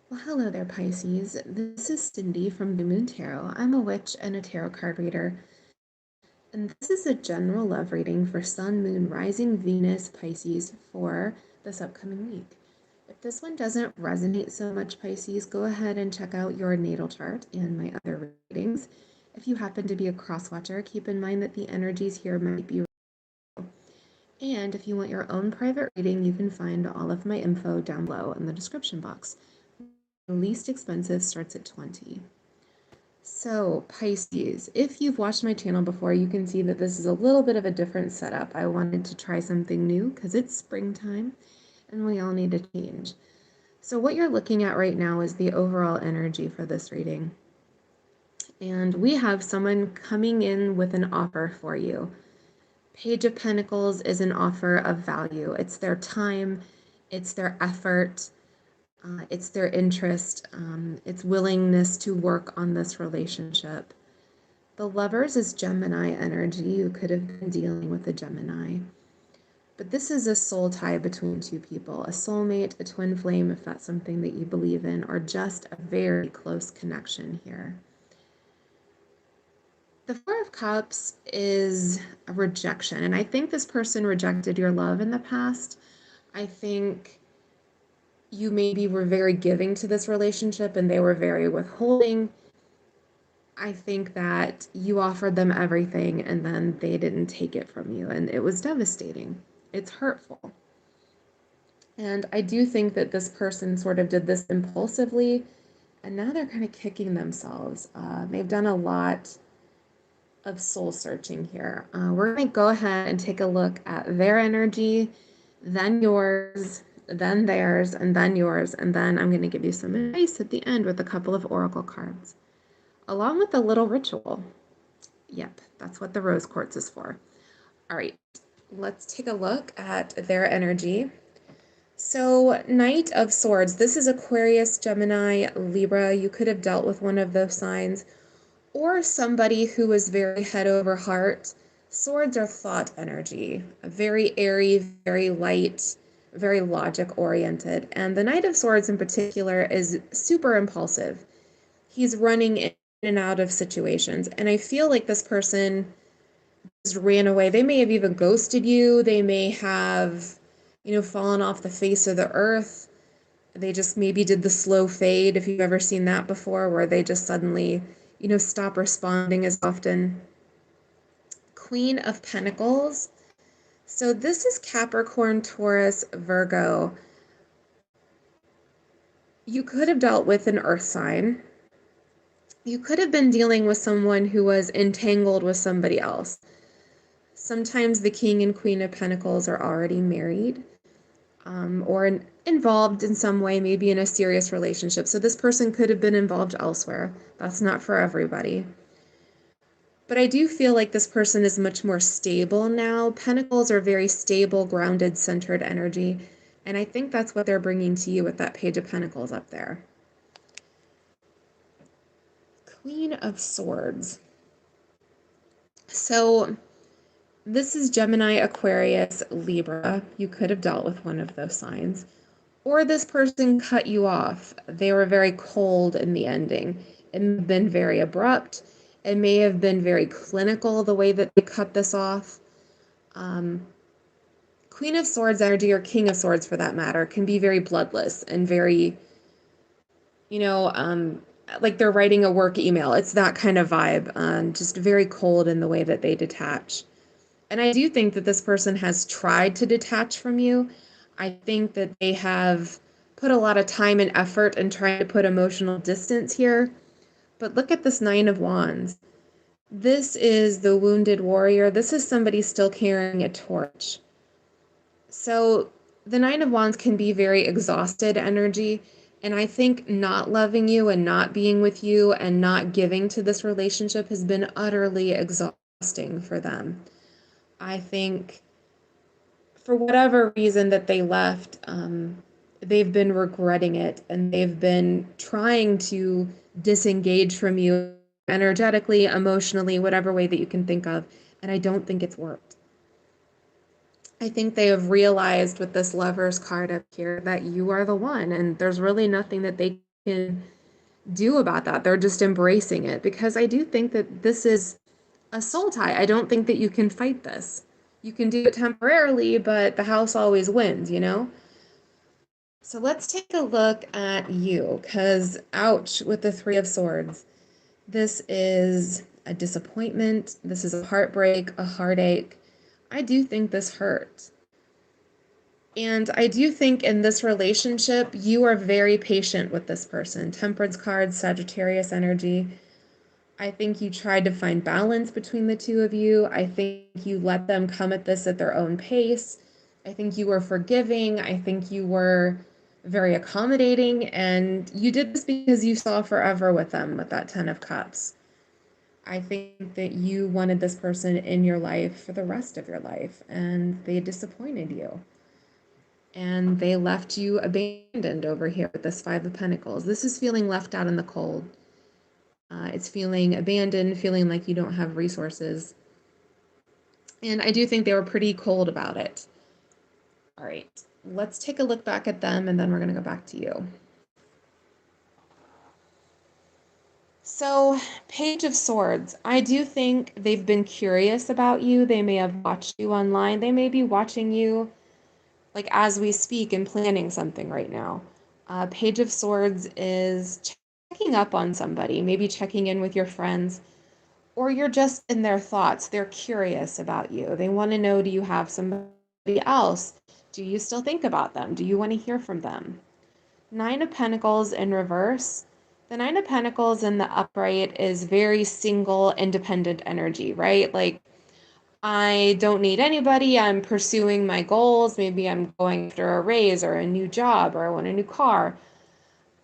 Well, hello there, Pisces. This is Cindy from Blue Moon Tarot. I'm a witch and a tarot card reader, and this is a general love reading for Sun, Moon, Rising, Venus, Pisces for this upcoming week. If this one doesn't resonate so much, Pisces, go ahead and check out your natal chart and my other readings. If you happen to be a cross watcher, keep in mind that the energies here might be real. And if you want your own private reading, you can find all of my info down below in the description box. The least expensive starts at $20. So Pisces, if you've watched my channel before, you can see that this is a little bit of a different setup. I wanted to try something new because it's springtime and we all need to change. So what you're looking at right now is the overall energy for this reading. And we have someone coming in with an offer for you. Page of Pentacles is an offer of value. It's their time, it's their effort, it's their interest, it's willingness to work on this relationship. The Lovers is Gemini energy. You could have been dealing with a Gemini. But this is a soul tie between two people, a soulmate, a twin flame, if that's something that you believe in, or just a very close connection here. The Four of Cups is a rejection, and I think this person rejected your love in the past. I think you maybe were very giving to this relationship and they were very withholding. I think that you offered them everything and then they didn't take it from you, and it was devastating. It's hurtful. And I do think that this person sort of did this impulsively, and now they're kind of kicking themselves. They've done a lot of soul searching here. We're going to go ahead and take a look at their energy, then yours, then theirs, and then yours, and then I'm going to give you some advice at the end with a couple of oracle cards, along with a little ritual. Yep, that's what the rose quartz is for. All right, let's take a look at their energy. So, Knight of Swords, this is Aquarius, Gemini, Libra. You could have dealt with one of those signs, or somebody who is very head over heart. Swords are thought energy, very airy, very light, very logic oriented. And the Knight of Swords in particular is super impulsive. He's running in and out of situations. And I feel like this person just ran away. They may have even ghosted you. They may have, fallen off the face of the earth. They just maybe did the slow fade, if you've ever seen that before, where they just suddenly, stop responding as often. Queen of Pentacles. So this is Capricorn, Taurus, Virgo. You could have dealt with an earth sign. You could have been dealing with someone who was entangled with somebody else. Sometimes the King and Queen of Pentacles are already married, or involved in some way, maybe in a serious relationship. So this person could have been involved elsewhere. That's not for everybody. But I do feel like this person is much more stable now. Pentacles are very stable, grounded, centered energy. And I think that's what they're bringing to you with that Page of Pentacles up there. Queen of Swords. So this is Gemini, Aquarius, Libra. You could have dealt with one of those signs. Or this person cut you off. They were very cold in the ending. It may have been very abrupt. It may have been very clinical, the way that they cut this off. Queen of Swords energy, or King of Swords for that matter, can be very bloodless and very, like they're writing a work email. It's that kind of vibe, just very cold in the way that they detach. And I do think that this person has tried to detach from you. I think that they have put a lot of time and effort in trying to put emotional distance here. But look at this Nine of Wands. This is the wounded warrior. This is somebody still carrying a torch. So the Nine of Wands can be very exhausted energy. And I think not loving you and not being with you and not giving to this relationship has been utterly exhausting for them. I think for whatever reason that they left, they've been regretting it and they've been trying to disengage from you energetically, emotionally, whatever way that you can think of. And I don't think it's worked. I think they have realized with this Lover's card up here that you are the one, and there's really nothing that they can do about that. They're just embracing it, because I do think that this is a soul tie. I don't think that you can fight this. You can do it temporarily, but the house always wins, you know? So let's take a look at you, because ouch, with the Three of Swords. This is a disappointment. This is a heartbreak, a heartache. I do think this hurt. And I do think in this relationship, you are very patient with this person. Temperance card, Sagittarius energy. I think you tried to find balance between the two of you. I think you let them come at this at their own pace. I think you were forgiving. I think you were very accommodating. And you did this because you saw forever with them with that Ten of Cups. I think that you wanted this person in your life for the rest of your life, and they disappointed you. And they left you abandoned over here with this Five of Pentacles. This is feeling left out in the cold. It's feeling abandoned, feeling like you don't have resources. And I do think they were pretty cold about it. All right, let's take a look back at them, and then we're going to go back to you. So, Page of Swords, I do think they've been curious about you. They may have watched you online. They may be watching you like as we speak and planning something right now. Page of Swords is checking up on somebody, maybe checking in with your friends, or you're just in their thoughts. They're curious about you. They want to know, do you have somebody else? Do you still think about them? Do you want to hear from them? Nine of Pentacles in reverse. The Nine of Pentacles in the upright is very single, independent energy, right? Like, I don't need anybody. I'm pursuing my goals. Maybe I'm going after a raise or a new job, or I want a new car.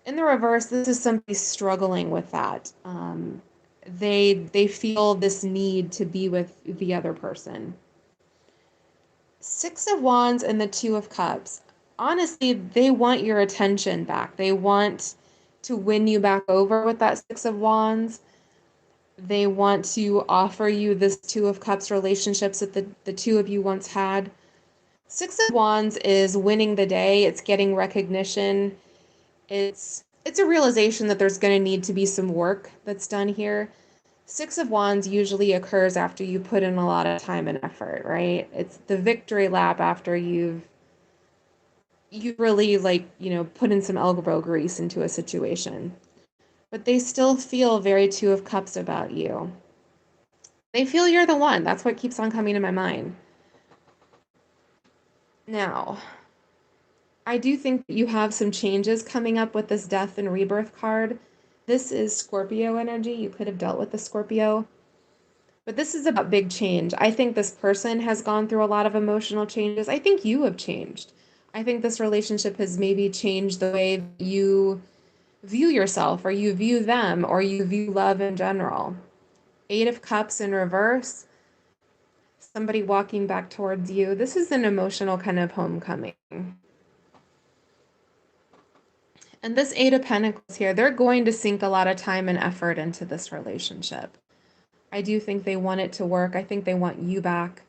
In the reverse, this is somebody struggling with that. They feel this need to be with the other person. Six of Wands and the Two of Cups. Honestly, they want your attention back. They want to win you back over with that Six of Wands. They want to offer you this Two of Cups relationships that the two of you once had. Six of Wands is winning the day. It's getting recognition. It's a realization that there's going to need to be some work that's done here. Six of Wands usually occurs after you put in a lot of time and effort, right? It's the victory lap after you really, like, put in some elbow grease into a situation. But they still feel very Two of Cups about you. They feel you're the one. That's what keeps on coming to my mind. Now, I do think that you have some changes coming up with this Death and Rebirth card. This is Scorpio energy. You could have dealt with the Scorpio. But this is about big change. I think this person has gone through a lot of emotional changes. I think you have changed. I think this relationship has maybe changed the way you view yourself, or you view them, or you view love in general. Eight of Cups in reverse. Somebody walking back towards you. This is an emotional kind of homecoming. And this Eight of Pentacles here, they're going to sink a lot of time and effort into this relationship. I do think they want it to work. I think they want you back.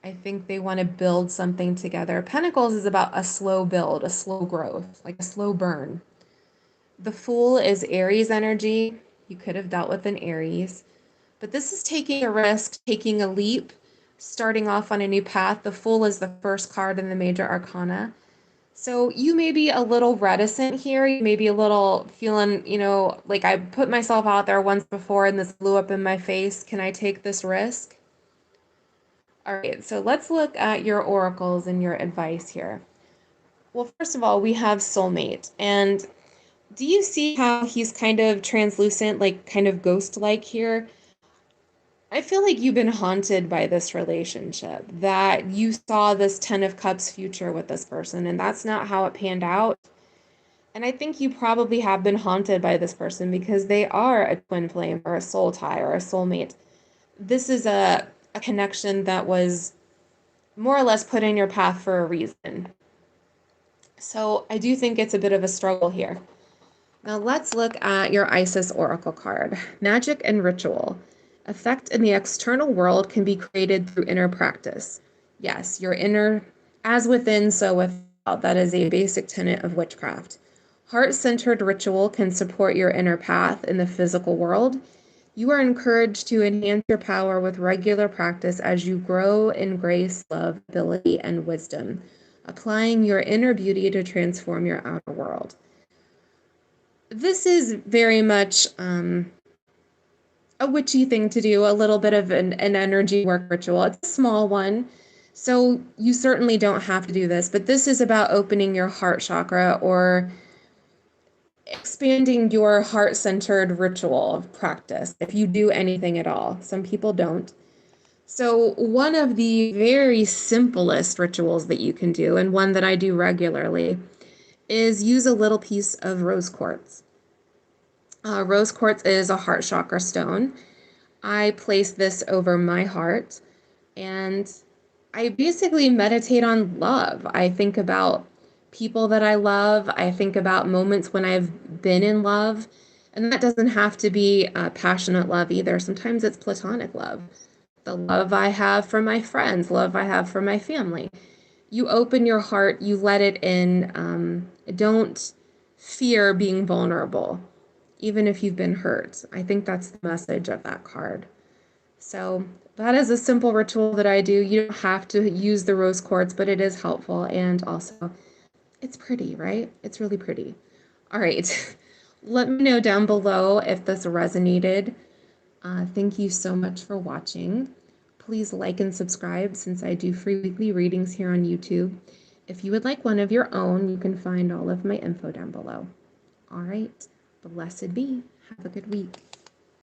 I think they want to build something together. Pentacles is about a slow build, a slow growth, like a slow burn. The Fool is Aries energy. You could have dealt with an Aries. But this is taking a risk, taking a leap, starting off on a new path. The Fool is the first card in the major arcana. So you may be a little reticent here. You may be a little feeling, like, I put myself out there once before and this blew up in my face. Can I take this risk? All right, so let's look at your oracles and your advice here. Well, first of all, we have soulmate. And do you see how he's kind of translucent, like kind of ghost-like here? I feel like you've been haunted by this relationship, that you saw this Ten of Cups future with this person, and that's not how it panned out. And I think you probably have been haunted by this person because they are a twin flame or a soul tie or a soulmate. This is a connection that was more or less put in your path for a reason. So I do think it's a bit of a struggle here. Now let's look at your Isis Oracle card. Magic and ritual. Effect in the external world can be created through inner practice. Yes, your inner, as within, so without. That is a basic tenet of witchcraft. Heart-centered ritual can support your inner path in the physical world. You are encouraged to enhance your power with regular practice as you grow in grace, love, ability, and wisdom, applying your inner beauty to transform your outer world. This is very much a witchy thing to do, a little bit of an energy work ritual. It's a small one, so you certainly don't have to do this, but this is about opening your heart chakra or expanding your heart-centered ritual practice, if you do anything at all. Some people don't. So one of the very simplest rituals that you can do, and one that I do regularly, is use a little piece of rose quartz. Rose quartz is a heart chakra stone. I place this over my heart and I basically meditate on love. I think about people that I love. I think about moments when I've been in love. And that doesn't have to be passionate love either. Sometimes it's platonic love. The love I have for my friends, love I have for my family. You open your heart, you let it in. Don't fear being vulnerable, even if you've been hurt. I think that's the message of that card. So that is a simple ritual that I do. You don't have to use the rose quartz, but it is helpful. And also, it's pretty, right? It's really pretty. All right. Let me know down below if this resonated. Thank you so much for watching. Please like and subscribe since I do free weekly readings here on YouTube. If you would like one of your own, you can find all of my info down below. All right. Blessed be. Have a good week.